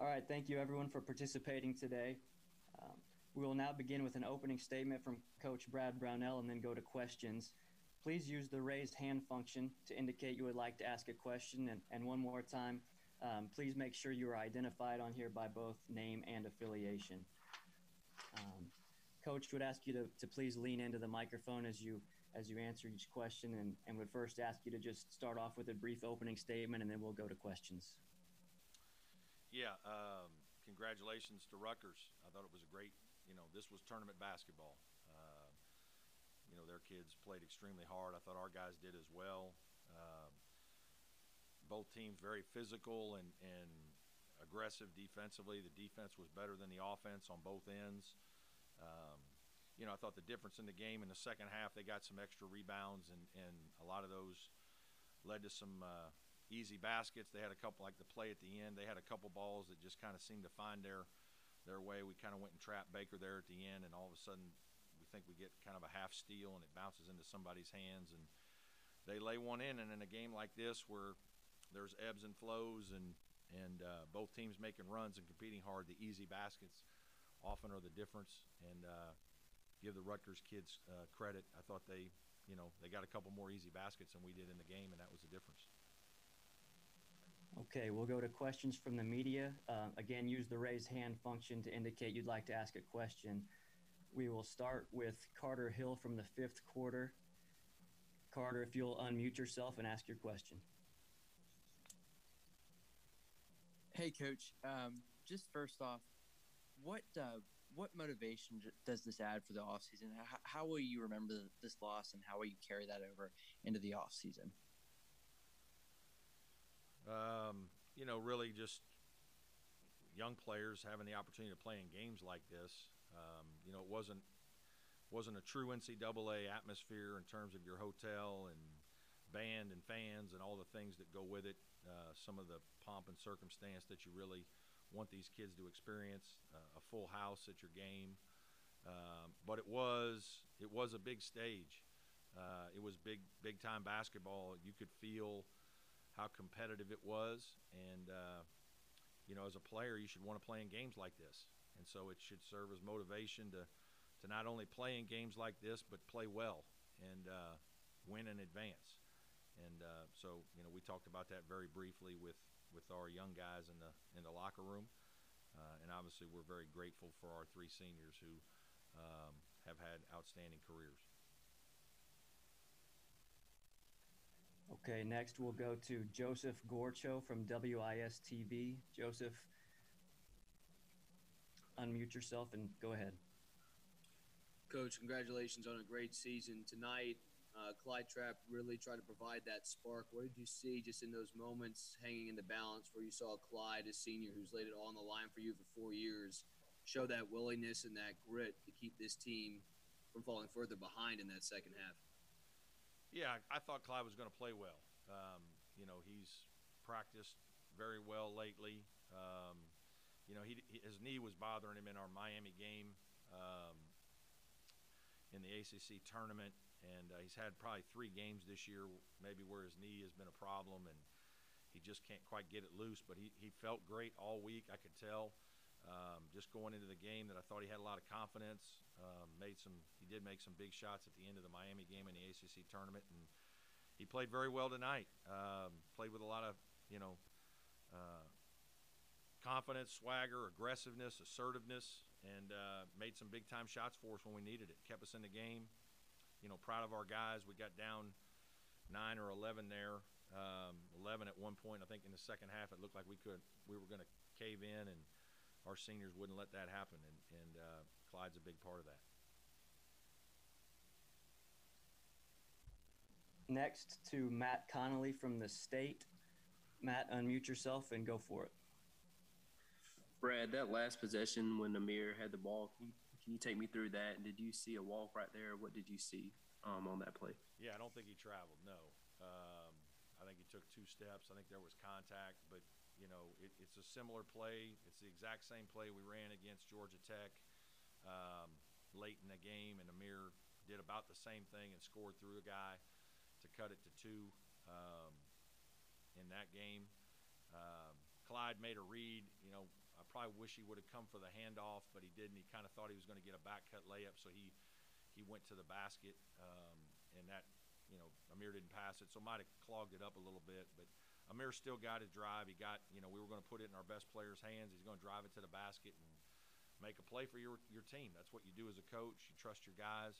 right, thank you everyone for participating today. We will now begin with an opening statement from Coach Brad Brownell and then go to questions. Please use the raised hand function to indicate you would like to ask a question. And one more time, please make sure you are identified on here by both name and affiliation. Coach would ask you to please lean into the microphone as you answer each question, and would first ask you to just start off with a brief opening statement, and then we'll go to questions. Yeah, congratulations to Rutgers. I thought it was a great, this was tournament basketball. Their kids played extremely hard. I thought our guys did as well. Both teams very physical and aggressive defensively. The defense was better than the offense on both ends. I thought the difference in the game in the second half, they got some extra rebounds, and a lot of those led to some easy baskets. They had a couple, like the play at the end, they had a couple balls that just kind of seemed to find their way. We kind of went and trapped Baker there at the end, and all of a sudden we think we get kind of a half steal, and it bounces into somebody's hands, and they lay one in. And in a game like this where there's ebbs and flows and both teams making runs and competing hard, the easy baskets often are the difference. And give the Rutgers kids credit. I thought they got a couple more easy baskets than we did in the game, and that was the difference. Okay, we'll go to questions from the media. Again, use the raise hand function to indicate you'd like to ask a question. We will start with Carter Hill from the fifth quarter. Carter, if you'll unmute yourself and ask your question. Hey, Coach. Just first off, what motivation does this add for the offseason? How will you remember this loss, and how will you carry that over into the offseason? Really just young players having the opportunity to play in games like this. It wasn't a true NCAA atmosphere in terms of your hotel and band and fans and all the things that go with it. Some of the pomp and circumstance that you really want these kids to experience, a full house at your game. But it was a big stage. It was big time basketball. You could feel how competitive it was, and as a player you should want to play in games like this, and so it should serve as motivation to not only play in games like this but play well and win in advance. And so we talked about that very briefly with our young guys in the locker room, and obviously we're very grateful for our three seniors who have had outstanding careers. Okay, next we'll go to Joseph Gorcho from WIS-TV. Joseph, unmute yourself and go ahead. Coach, congratulations on a great season tonight. Clyde Trapp really tried to provide that spark. What did you see just in those moments hanging in the balance where you saw Clyde, a senior who's laid it all on the line for you for 4 years, show that willingness and that grit to keep this team from falling further behind in that second half? Yeah, I thought Clyde was going to play well. He's practiced very well lately. His knee was bothering him in our Miami game in the ACC tournament, and he's had probably 3 games this year maybe where his knee has been a problem, and he just can't quite get it loose. But he felt great all week. I could tell just going into the game that I thought he had a lot of confidence. He did make some big shots at the end of the Miami game in the ACC tournament, and he played very well tonight. Played with a lot of confidence, swagger, aggressiveness, assertiveness, and made some big time shots for us when we needed it. Kept us in the game. Proud of our guys. We got down 9 or 11 there. 11 at one point. I think in the second half it looked like we were going to cave in, and our seniors wouldn't let that happen, and Clyde's a big part of that. Next to Matt Connolly from the State. Matt, unmute yourself and go for it. Brad, that last possession when Amir had the ball, can you take me through that? Did you see a walk right there? What did you see on that play? Yeah, I don't think he traveled, no. I think he took 2 steps. I think there was contact, but it's a similar play. It's the exact same play we ran against Georgia Tech late in the game, and Amir did about the same thing and scored through a guy to cut it to 2 in that game. Clyde inside, made a read. I probably wish he would have come for the handoff, but he didn't. He kind of thought he was going to get a back cut layup, so he went to the basket, and that, Amir didn't pass it, so might have clogged it up a little bit. But Amir still got his drive. He got, we were going to put it in our best player's hands. He's going to drive it to the basket and make a play for your team. That's what you do as a coach. You trust your guys.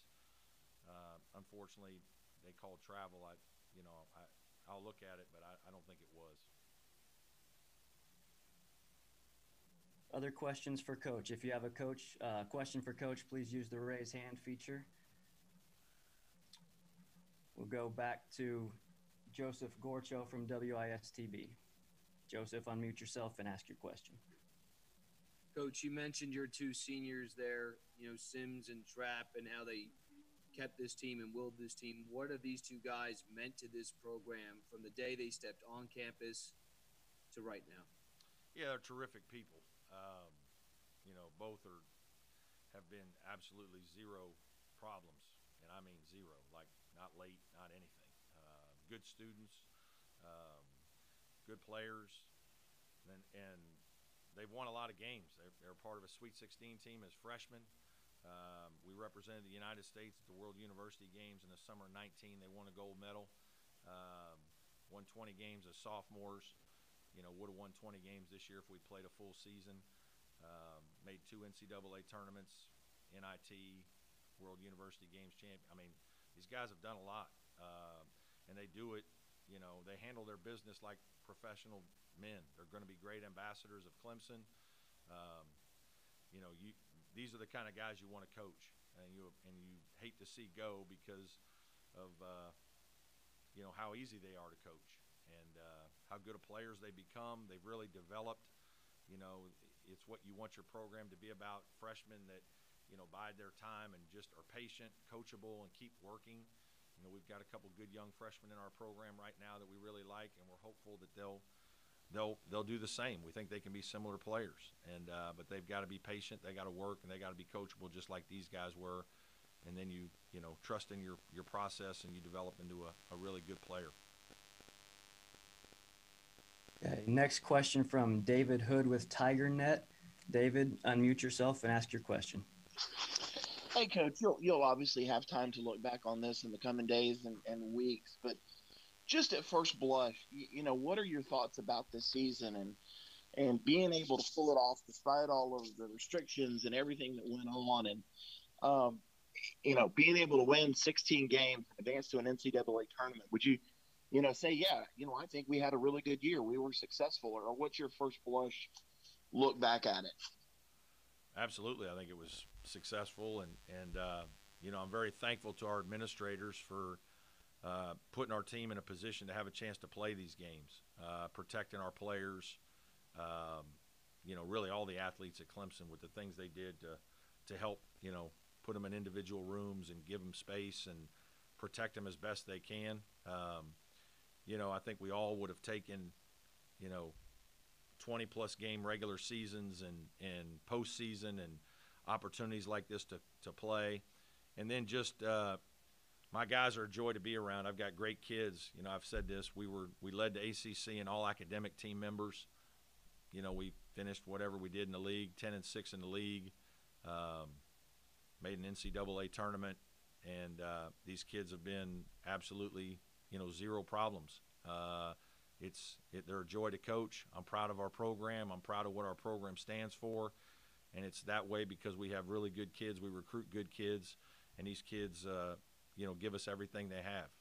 Unfortunately, they called travel. I'll look at it, but I don't think it was. Other questions for Coach? If you have a question for Coach, please use the raise hand feature. We'll go back to Joseph Gorcho from WISTB. Joseph, unmute yourself and ask your question. Coach, you mentioned your two seniors there, Sims and Trapp, and how they kept this team and willed this team. What have these two guys meant to this program from the day they stepped on campus to right now? Yeah, they're terrific people. Both have been absolutely zero problems, and I mean zero, like not late, not anything. Good students, good players, and they've won a lot of games. They're part of a Sweet 16 team as freshmen. We represented the United States at the World University Games in the summer of 19. They won a gold medal. Won 20 games as sophomores. Would have won 20 games this year if we played a full season. Made 2 NCAA tournaments, NIT, World University Games champion. I mean, these guys have done a lot, and they do it. They handle their business like professional men. They're going to be great ambassadors of Clemson. These are the kind of guys you want to coach, and you hate to see go because of how easy they are to coach and how good of players they become. They've really developed. It's what you want your program to be about. Freshmen that bide their time and just are patient, coachable, and keep working. We've got a couple good young freshmen in our program right now that we really like, and we're hopeful that they'll do the same. We think they can be similar players, but they've got to be patient. They got to work, and they got to be coachable, just like these guys were. And then you trust in your process, and you develop into a really good player. Okay, next question from David Hood with TigerNet. David, unmute yourself and ask your question. Hey, Coach, you'll obviously have time to look back on this in the coming days and weeks, but just at first blush, what are your thoughts about this season and being able to pull it off despite all of the restrictions and everything that went on, and being able to win 16 games, advance to an NCAA tournament? Would you say, I think we had a really good year, we were successful, or what's your first blush look back at it? Absolutely. I think it was successful, and I'm very thankful to our administrators for putting our team in a position to have a chance to play these games, protecting our players, really all the athletes at Clemson with the things they did to help, put them in individual rooms and give them space and protect them as best they can. I think we all would have taken, 20-plus game regular seasons and postseason and opportunities like this to play. And then just my guys are a joy to be around. I've got great kids. I've said this. We led the ACC in all academic team members. We finished whatever we did in the league, 10-6 in the league, made an NCAA tournament, and these kids have been absolutely, zero problems. They're a joy to coach. I'm proud of our program. I'm proud of what our program stands for, and it's that way because we have really good kids. We recruit good kids, and these kids, give us everything they have.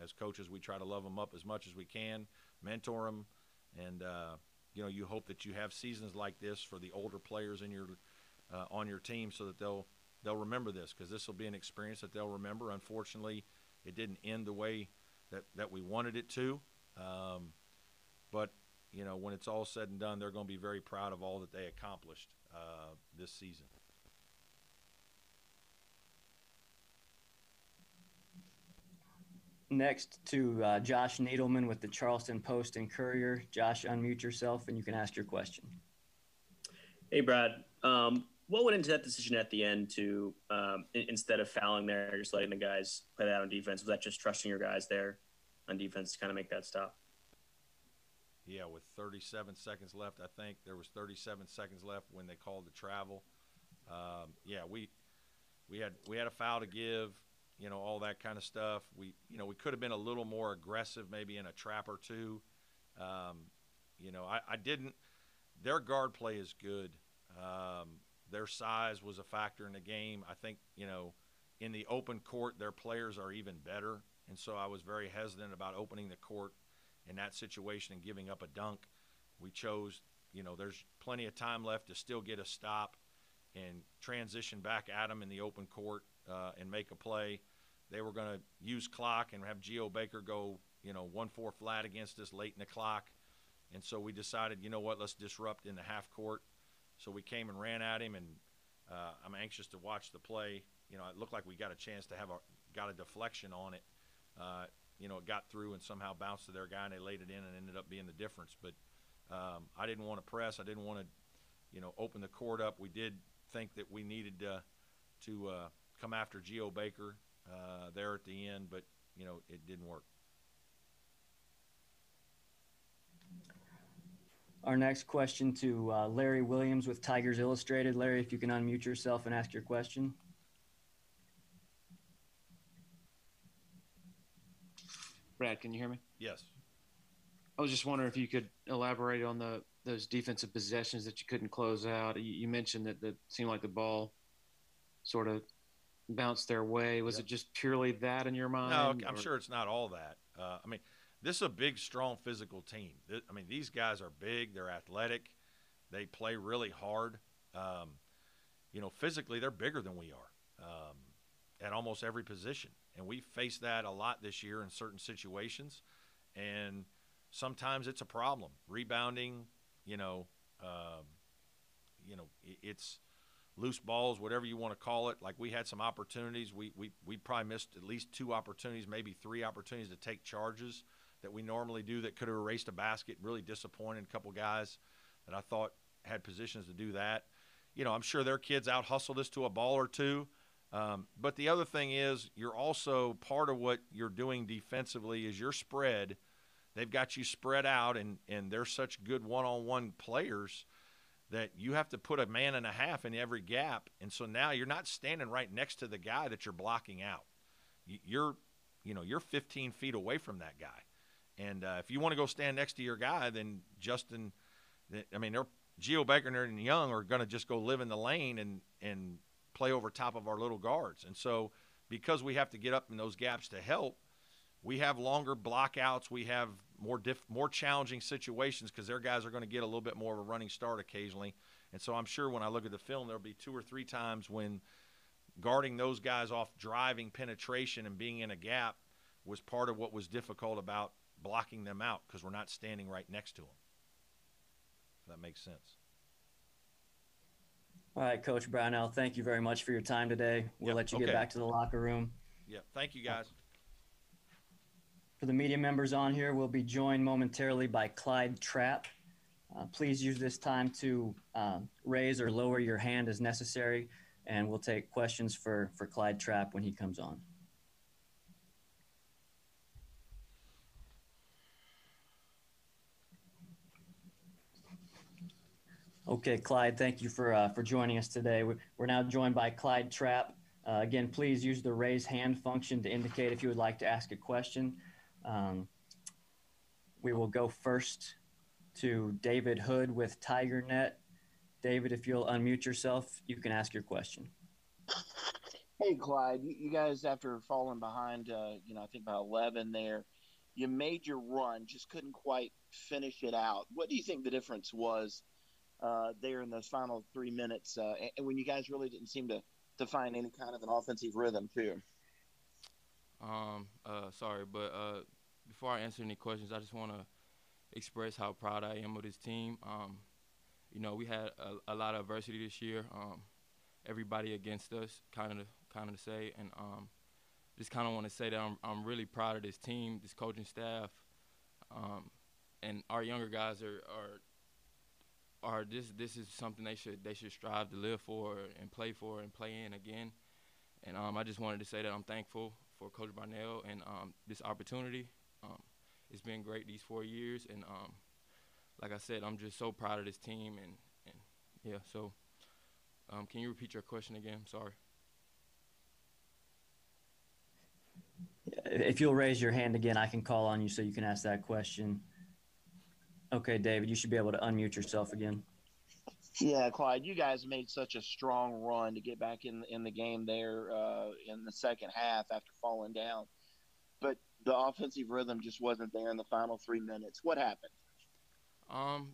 As coaches, we try to love them up as much as we can, mentor them, and you hope that you have seasons like this for the older players on your team so that they'll remember this, because this will be an experience that they'll remember. Unfortunately, it didn't end the way that we wanted it to. But, when it's all said and done, they're going to be very proud of all that they accomplished this season. Next to Josh Needleman with the Charleston Post and Courier. Josh, unmute yourself and you can ask your question. Hey, Brad. What went into that decision at the end to, instead of fouling there, just letting the guys play that on defense? Was that just trusting your guys there on defense to kind of make that stop? with 37 seconds left, I think there was 37 seconds left when they called the travel. We had a foul to give, all that kind of stuff. We could have been a little more aggressive, maybe in a trap or two. I didn't. Their guard play is good. Their size was a factor in the game. I think, in the open court, their players are even better. And so I was very hesitant about opening the court in that situation and giving up a dunk. We chose, there's plenty of time left to still get a stop and transition back at them in the open court and make a play. They were going to use clock and have Geo Baker go, 1-4 flat against us late in the clock. And so we decided, let's disrupt in the half court. So we came and ran at him, and I'm anxious to watch the play. It looked like we got a chance to got a deflection on it. It got through and somehow bounced to their guy, and they laid it in and ended up being the difference. But I didn't want to press. I didn't want to, open the court up. We did think that we needed to come after Geo Baker there at the end, but, it didn't work. Our next question to Larry Williams with Tigers Illustrated. Larry, if you can unmute yourself and ask your question. Brad, can you hear me? Yes. I was just wondering if you could elaborate on those defensive possessions that you couldn't close out. You mentioned that it seemed like the ball sort of bounced their way. Was it just purely that in your mind? No, I'm sure it's not all that. This is a big, strong, physical team. These guys are big. They're athletic. They play really hard. Physically, they're bigger than we are at almost every position. And we faced that a lot this year in certain situations. And sometimes it's a problem. Rebounding, it's loose balls, whatever you want to call it. Like, we had some opportunities. We probably missed at least 2 opportunities, maybe 3 opportunities to take charges that we normally do that could have erased a basket. Really disappointed a couple guys that I thought had positions to do that. I'm sure their kids out-hustled us to a ball or two. But the other thing is, you're also part of what you're doing defensively is your spread. They've got you spread out, and they're such good one-on-one players that you have to put a man and a half in every gap. And so now you're not standing right next to the guy that you're blocking out. You're 15 feet away from that guy. And if you want to go stand next to your guy, then they're Geo Baker and Young are going to just go live in the lane and play over top of our little guards. And so because we have to get up in those gaps to help, we have longer blockouts. We have more challenging situations because their guys are going to get a little bit more of a running start occasionally. And so I'm sure when I look at the film, there'll be 2 or 3 times when guarding those guys off driving penetration and being in a gap was part of what was difficult about blocking them out because we're not standing right next to them. If that makes sense. All right, Coach Brownell, thank you very much for your time today. We'll let you get back to the locker room. Yeah, thank you, guys. For the media members on here, we'll be joined momentarily by Clyde Trapp. Please use this time to raise or lower your hand as necessary, and we'll take questions for Clyde Trapp when he comes on. Okay, Clyde, thank you for joining us today. We're now joined by Clyde Trapp. Again, please use the raise hand function to indicate if you would like to ask a question. We will go first to David Hood with TigerNet. David, if you'll unmute yourself, you can ask your question. Hey, Clyde, you guys, after falling behind, I think by 11 there, you made your run, just couldn't quite finish it out. What do you think the difference was there in those final 3 minutes and when you guys really didn't seem to find any kind of an offensive rhythm too? Sorry, but before I answer any questions, I just want to express how proud I am of this team. We had a lot of adversity this year. Everybody against us, kind of to say, and just kind of want to say that I'm really proud of this team, this coaching staff, and our younger guys are this is something they should strive to live for and play in again. And I just wanted to say that I'm thankful for Coach Barnell and this opportunity. It's been great these 4 years, and like I said, I'm just so proud of this team, and yeah. So, can you repeat your question again? Sorry. If you'll raise your hand again, I can call on you so you can ask that question. Okay, David, you should be able to unmute yourself again. Yeah, Clyde, you guys made such a strong run to get back in the game there in the second half after falling down. But the offensive rhythm just wasn't there in the final 3 minutes. What happened?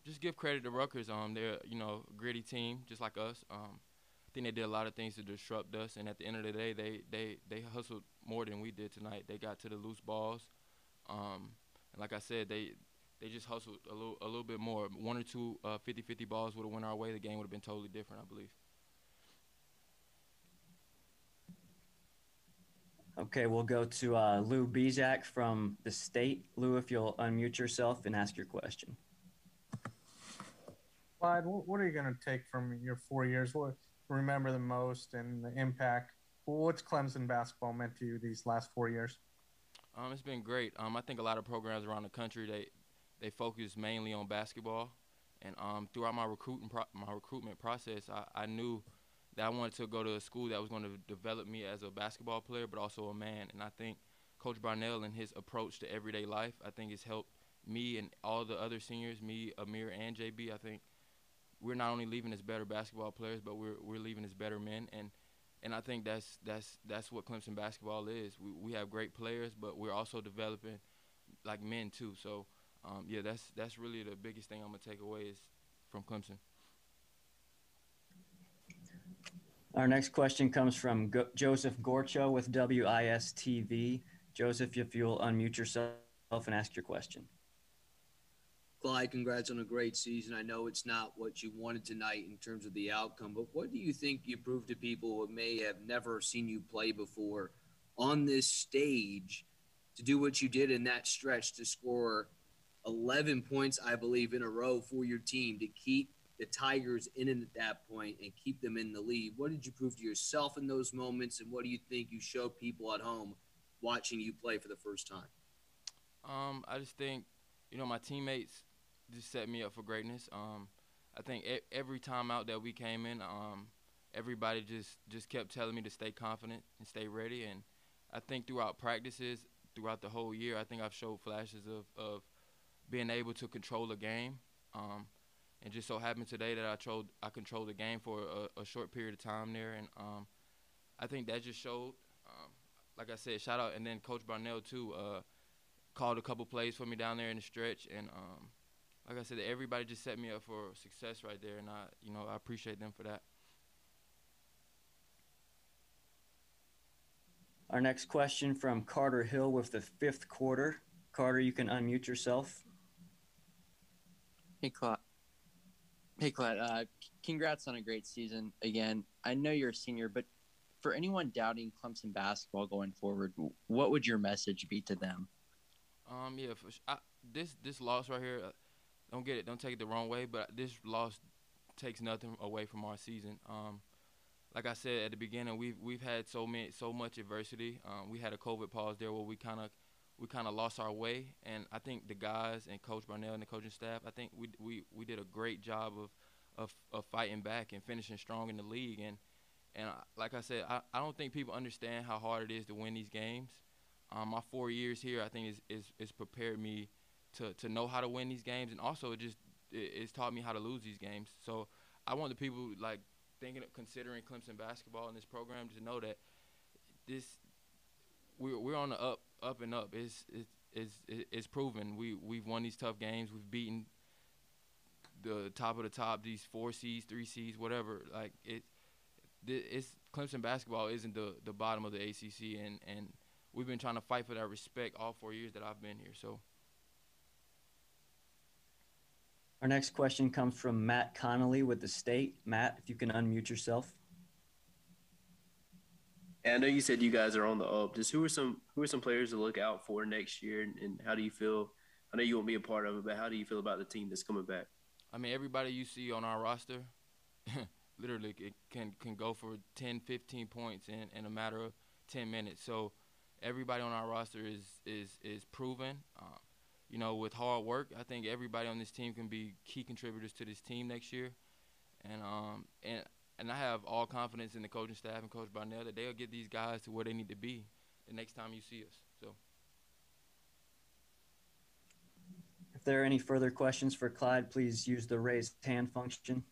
Just give credit to Rutgers. They're a gritty team just like us. I think they did a lot of things to disrupt us, and at the end of the day, they hustled more than we did tonight. They got to the loose balls, and like I said, they just hustled a little bit more. One or two 50-50 balls would have went our way. The game would have been totally different, I believe. Okay, we'll go to Lou Bezak from the state. Lou, if you'll unmute yourself and ask your question. Clyde, what are you going to take from your 4 years? What remember the most and the impact? What's Clemson basketball meant to you these last 4 years? It's been great. I think a lot of programs around the country they focus mainly on basketball, and throughout my recruitment process, I knew that I wanted to go to a school that was going to develop me as a basketball player, but also a man. And I think Coach Barnell and his approach to everyday life, I think has helped me and all the other seniors, me, Amir, and JB. I think we're not only leaving as better basketball players, but we're leaving as better men. And I think that's what Clemson basketball is. We have great players, but we're also developing like men too. So yeah, that's really the biggest thing I'm gonna take away is from Clemson. Our next question comes from Joseph Gorcho with WIS-TV. Joseph, if you'll unmute yourself and ask your question. Clyde, congrats on a great season. I know it's not what you wanted tonight in terms of the outcome, but what do you think you proved to people who may have never seen you play before on this stage to do what you did in that stretch, to score 11 points, I believe, in a row for your team, to keep the Tigers in at that point and keep them in the lead? What did you prove to yourself in those moments, and what do you think you showed people at home watching you play for the first time? I just think, my teammates just set me up for greatness. I think every time out that we came in, everybody just kept telling me to stay confident and stay ready. And I think throughout practices, throughout the whole year, I think I've showed flashes of being able to control a game. And just so happened today that I controlled the game for a short period of time there. And I think that just showed, like I said, shout out. And then Coach Barnell, too, called a couple plays for me down there in the stretch. And like I said, everybody just set me up for success right there. And I appreciate them for that. Our next question from Carter Hill with the fifth quarter. Carter, you can unmute yourself. Hey, Clyde. Congrats on a great season again. I know you're a senior, but for anyone doubting Clemson basketball going forward, what would your message be to them? Yeah, this loss right here, don't take it the wrong way, but this loss takes nothing away from our season. Like I said at the beginning, we've had so much adversity. We had a COVID pause there where we kind of lost our way, and I think the guys and Coach Barnell and the coaching staff, I think we did a great job of fighting back and finishing strong in the league. And like I said, I don't think people understand how hard it is to win these games. My 4 years here, I think, is prepared me to know how to win these games, and also it's taught me how to lose these games. So I want the people considering Clemson basketball in this program to know that we're on the up and up. It's proven. We've won these tough games. We've beaten the top of the top, these 4 seeds, 3 seeds, whatever. Like it's Clemson basketball isn't the bottom of the ACC, and we've been trying to fight for that respect all 4 years that I've been here. So. Our next question comes from Matt Connolly with the State. Matt, if you can unmute yourself. And I know you said you guys are on the up. Just who are some players to look out for next year, and how do you feel? I know you won't be a part of it, but how do you feel about the team that's coming back? I mean, everybody you see on our roster, literally it can go for 10, 15 points in a matter of 10 minutes. So everybody on our roster is proven. with hard work, I think everybody on this team can be key contributors to this team next year. And I have all confidence in the coaching staff and Coach Barnell that they'll get these guys to where they need to be the next time you see us. So, if there are any further questions for Clyde, please use the raised hand function.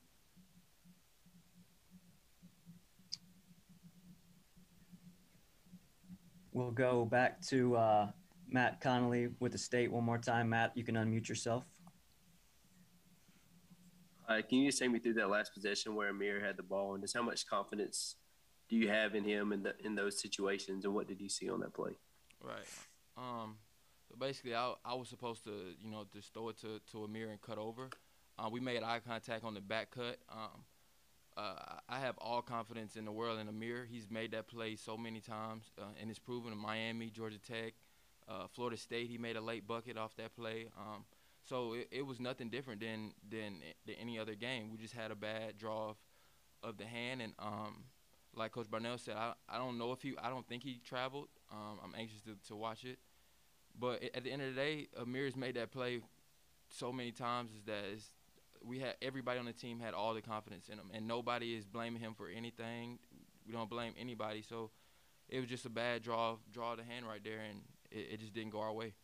We'll go back to Matt Connolly with the state one more time. Matt, you can unmute yourself. Can you just take me through that last possession where Amir had the ball, and just how much confidence do you have in him in those situations, and what did you see on that play? Right. So basically, I was supposed to, just throw it to Amir and cut over. We made eye contact on the back cut. I have all confidence in the world in Amir. He's made that play so many times, and it's proven in Miami, Georgia Tech, Florida State. He made a late bucket off that play. So it was nothing different than any other game. We just had a bad draw of the hand, and like Coach Barnell said, I don't think he traveled. I'm anxious to watch it, but at the end of the day, Amir's made that play so many times we had everybody on the team had all the confidence in him, and nobody is blaming him for anything. We don't blame anybody, so it was just a bad draw of the hand right there, and it just didn't go our way.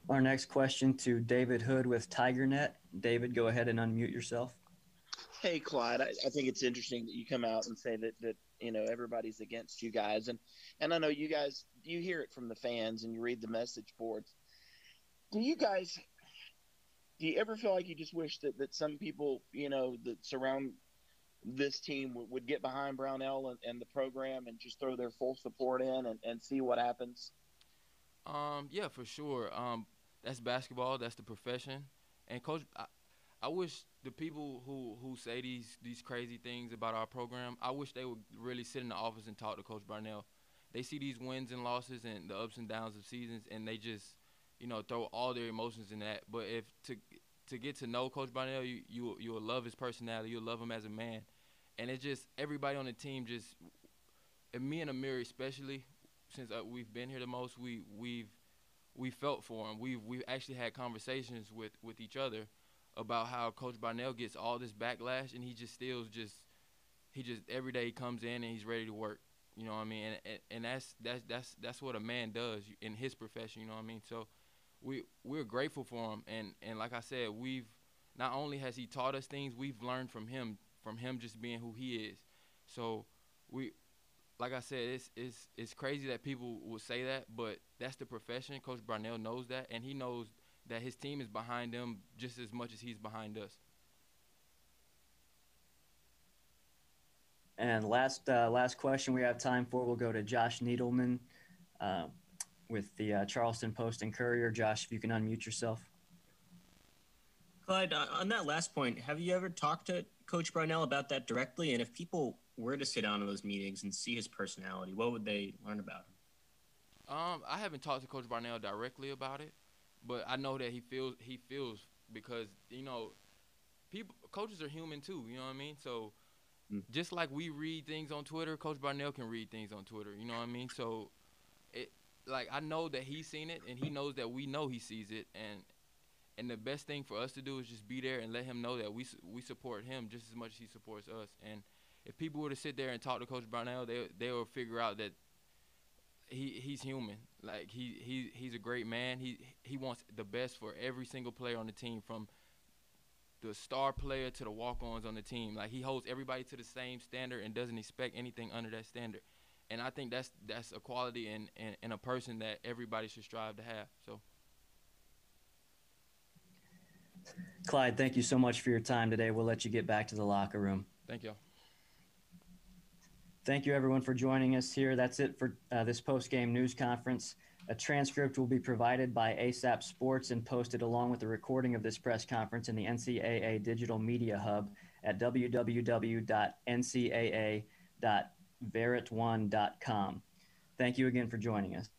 Our next question to David Hood with TigerNet. David, go ahead and unmute yourself. Hey, Clyde, I think it's interesting that you come out and say that everybody's against you guys. And I know you guys, you hear it from the fans and you read the message boards. Do you ever feel like you just wish that some people, that surround this team would get behind Brownell and the program and just throw their full support in and see what happens? Yeah, for sure. That's basketball. That's the profession. And Coach, I wish the people who say these crazy things about our program, I wish they would really sit in the office and talk to Coach Barnell. They see these wins and losses and the ups and downs of seasons, and they just, throw all their emotions in that. But if to get to know Coach Barnell, you will love his personality. You'll love him as a man. And it's just everybody on the team and me and Amir especially, since we've been here the most, we felt for him. We've actually had conversations with each other about how Coach Barnell gets all this backlash, and he just every day he comes in and he's ready to work. You know what I mean? And that's what a man does in his profession. You know what I mean? So we're grateful for him, and like I said, we've not only has he taught us things, we've learned from him just being who he is. So like I said, it's crazy that people will say that, but that's the profession. Coach Barnell knows that, and he knows that his team is behind him just as much as he's behind us. And last question we have time for, we'll go to Josh Needleman with the Charleston Post and Courier. Josh, if you can unmute yourself. Clyde, on that last point, have you ever talked to Coach Barnell about that directly? And if people were to sit down in those meetings and see his personality, what would they learn about him? I haven't talked to Coach Barnell directly about it, but I know that he feels because coaches are human too. You know what I mean? So just like we read things on Twitter, Coach Barnell can read things on Twitter. You know what I mean? So I know that he's seen it, and he knows that we know he sees it, and the best thing for us to do is just be there and let him know that we support him just as much as he supports us. And if people were to sit there and talk to Coach Barnell, they will figure out that he's human. Like he's a great man. He wants the best for every single player on the team, from the star player to the walk-ons on the team. Like, he holds everybody to the same standard and doesn't expect anything under that standard. And I think that's a quality in a person that everybody should strive to have. So, Clyde, thank you so much for your time today. We'll let you get back to the locker room. Thank you. Thank you, everyone, for joining us here. That's it for this post-game news conference. A transcript will be provided by ASAP Sports and posted along with the recording of this press conference in the NCAA Digital Media Hub at www.ncaa.verit1.com. Thank you again for joining us.